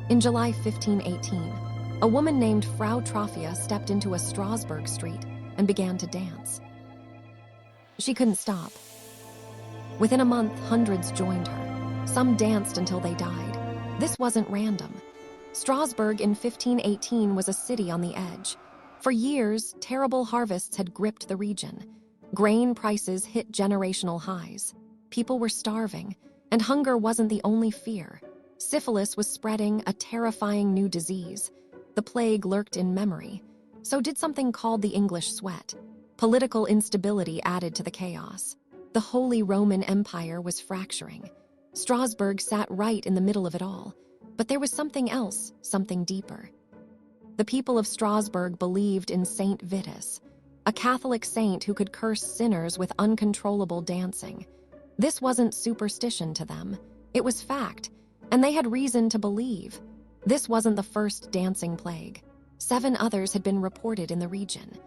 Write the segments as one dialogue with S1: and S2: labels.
S1: In July 1518, a woman named Frau Troffea stepped into a Strasbourg street and began to dance. She couldn't stop. Within a month, hundreds joined her. Some danced until they died. This wasn't random. Strasbourg in 1518 was a city on the edge. For years, terrible harvests had gripped the region. Grain prices hit generational highs. People were starving, and hunger wasn't the only fear. Syphilis was spreading, a terrifying new disease. The plague lurked in memory. So did something called the English Sweat. Political instability added to the chaos. The Holy Roman Empire was fracturing. Strasbourg sat right in the middle of it all. But there was something else, something deeper. The people of Strasbourg believed in Saint Vitus, a Catholic saint who could curse sinners with uncontrollable dancing. This wasn't superstition to them. It was fact, and they had reason to believe. This wasn't the first dancing plague. 7 others had been reported in the region.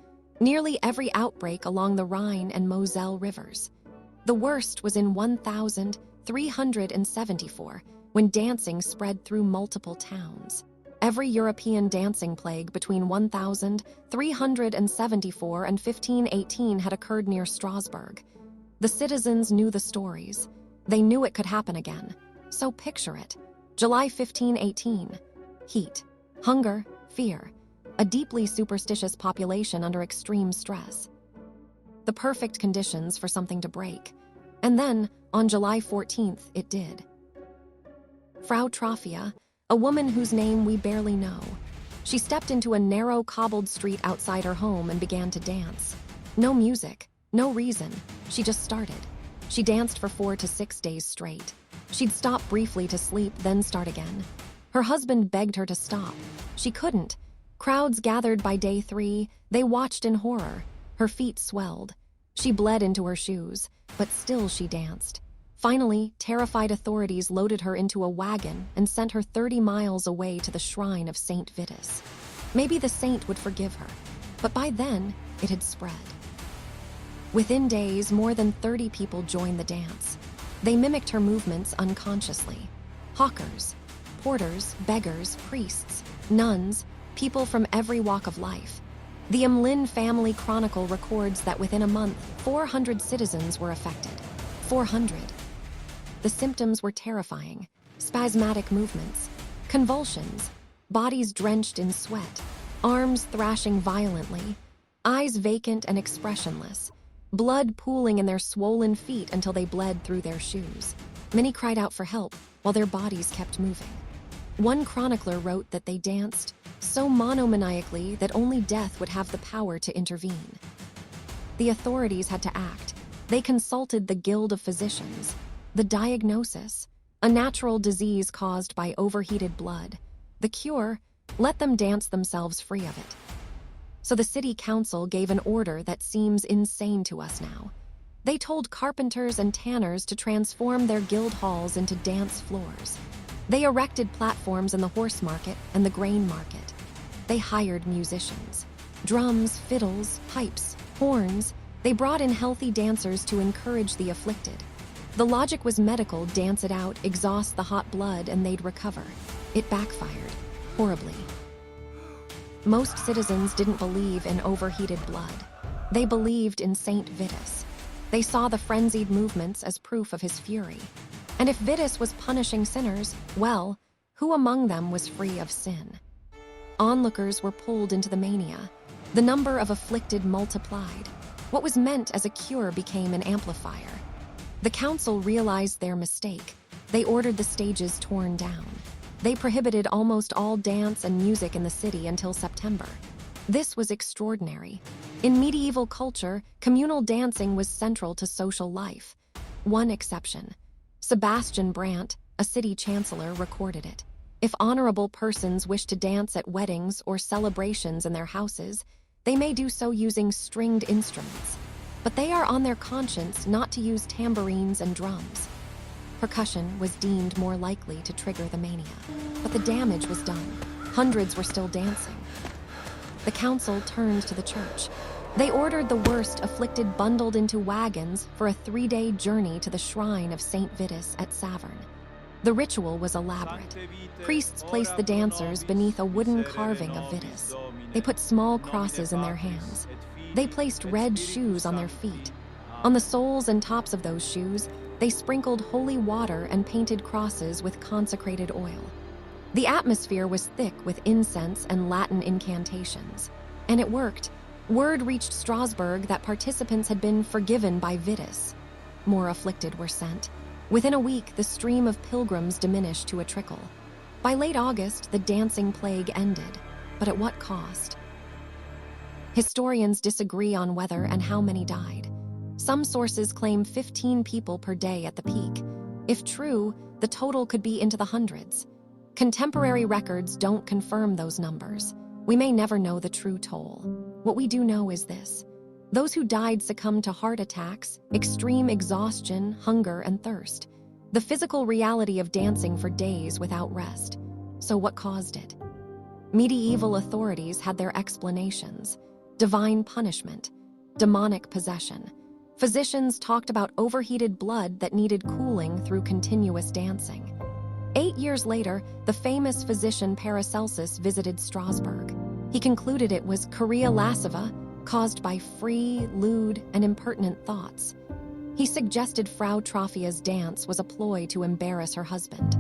S1: Nearly every outbreak along the Rhine and Moselle rivers. The worst was in 1374, when dancing spread through multiple towns. Every European dancing plague between 1374 and 1518 had occurred near Strasbourg. The citizens knew the stories. They knew it could happen again. So picture it. July 1518. Heat, hunger, fear. A deeply superstitious population under extreme stress. The perfect conditions for something to break. And then, on July 14th, it did. Frau Troffea, a woman whose name we barely know. She stepped into a narrow cobbled street outside her home and began to dance. No music, no reason. She just started. She danced for 4 to 6 days straight. She'd stop briefly to sleep, then start again. Her husband begged her to stop. She couldn't. Crowds gathered by day 3. They watched in horror. Her feet swelled. She bled into her shoes, but still she danced. Finally, terrified authorities loaded her into a wagon and sent her 30 miles away to the shrine of Saint Vitus. Maybe the saint would forgive her, but by then, it had spread. Within days, more than 30 people joined the dance. They mimicked her movements unconsciously. Hawkers, porters, beggars, priests, nuns, people from every walk of life. The Imlin family chronicle records that within a month, 400 citizens were affected. 400. The symptoms were terrifying. Spasmodic movements, convulsions, bodies drenched in sweat, arms thrashing violently, eyes vacant and expressionless, blood pooling in their swollen feet until they bled through their shoes. Many cried out for help while their bodies kept moving. One chronicler wrote that they danced so monomaniacally that only death would have the power to intervene. The authorities had to act. They consulted the Guild of Physicians. The diagnosis, a natural disease caused by overheated blood. The cure, let them dance themselves free of it. So the city council gave an order that seems insane to us now. They told carpenters and tanners to transform their guild halls into dance floors. They erected platforms in the horse market and the grain market. They hired musicians. Drums, fiddles, pipes, horns. They brought in healthy dancers to encourage the afflicted. The logic was medical: dance it out, exhaust the hot blood, and they'd recover. It backfired, horribly. Most citizens didn't believe in overheated blood. They believed in Saint Vitus. They saw the frenzied movements as proof of his fury. And if Vitus was punishing sinners, well, who among them was free of sin? Onlookers were pulled into the mania. The number of afflicted multiplied. What was meant as a cure became an amplifier. The council realized their mistake. They ordered the stages torn down. They prohibited almost all dance and music in the city until September. This was extraordinary. In medieval culture, communal dancing was central to social life. One exception. Sebastian Brandt, a city chancellor, recorded it. If honorable persons wish to dance at weddings or celebrations in their houses, they may do so using stringed instruments. But they are on their conscience not to use tambourines and drums. Percussion was deemed more likely to trigger the mania. But the damage was done. Hundreds were still dancing. The council turned to the church. They ordered the worst afflicted bundled into wagons for a 3-day journey to the shrine of Saint Vitus at Saverne. The ritual was elaborate. Priests placed the dancers beneath a wooden carving of Vitus. They put small crosses in their hands. They placed red shoes on their feet. On the soles and tops of those shoes, they sprinkled holy water and painted crosses with consecrated oil. The atmosphere was thick with incense and Latin incantations. And it worked. Word reached Strasbourg that participants had been forgiven by Vitus. More afflicted were sent. Within a week, the stream of pilgrims diminished to a trickle. By late August, the dancing plague ended. But at what cost? Historians disagree on whether and how many died. Some sources claim 15 people per day at the peak. If true, the total could be into the hundreds. Contemporary records don't confirm those numbers. We may never know the true toll. What we do know is this: those who died succumbed to heart attacks, extreme exhaustion, hunger, and thirst. The physical reality of dancing for days without rest. So what caused it? Medieval authorities had their explanations: divine punishment, demonic possession. Physicians talked about overheated blood that needed cooling through continuous dancing. 8 years later, the famous physician Paracelsus visited Strasbourg. He concluded it was chorea lasciva, caused by free, lewd, and impertinent thoughts. He suggested Frau Troffea's dance was a ploy to embarrass her husband.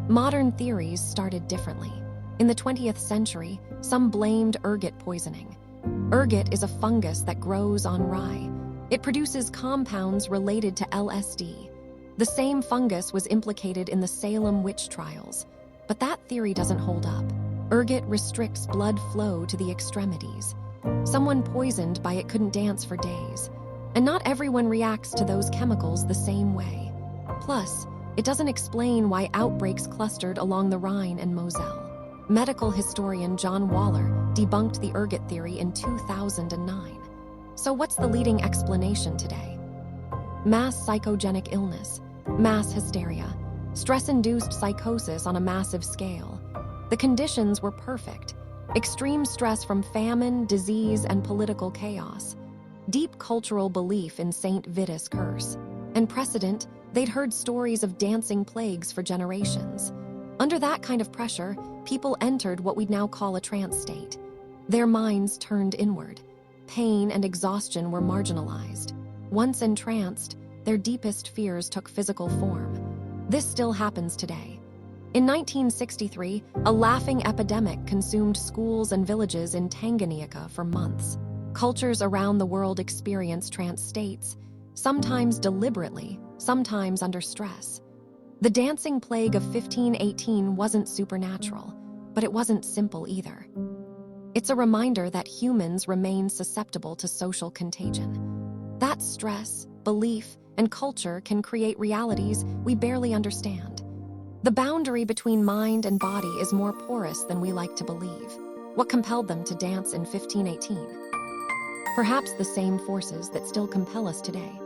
S1: Modern theories started differently. In the 20th century, some blamed ergot poisoning. Ergot is a fungus that grows on rye. It produces compounds related to LSD. The same fungus was implicated in the Salem witch trials. But that theory doesn't hold up. Ergot restricts blood flow to the extremities. Someone poisoned by it couldn't dance for days. And not everyone reacts to those chemicals the same way. Plus, it doesn't explain why outbreaks clustered along the Rhine and Moselle. Medical historian John Waller debunked the ergot theory in 2009. So what's the leading explanation today? Mass psychogenic illness, mass hysteria, stress-induced psychosis on a massive scale. The conditions were perfect. Extreme stress from famine, disease, and political chaos. Deep cultural belief in Saint Vitus' curse. And precedent, they'd heard stories of dancing plagues for generations. Under that kind of pressure, people entered what we'd now call a trance state. Their minds turned inward. Pain and exhaustion were marginalized. Once entranced, their deepest fears took physical form. This still happens today. In 1963, a laughing epidemic consumed schools and villages in Tanganyika for months. Cultures around the world experienced trance states, sometimes deliberately, sometimes under stress. The dancing plague of 1518 wasn't supernatural, but it wasn't simple either. It's a reminder that humans remain susceptible to social contagion. That stress, belief, and culture can create realities we barely understand. The boundary between mind and body is more porous than we like to believe. What compelled them to dance in 1518? Perhaps the same forces that still compel us today.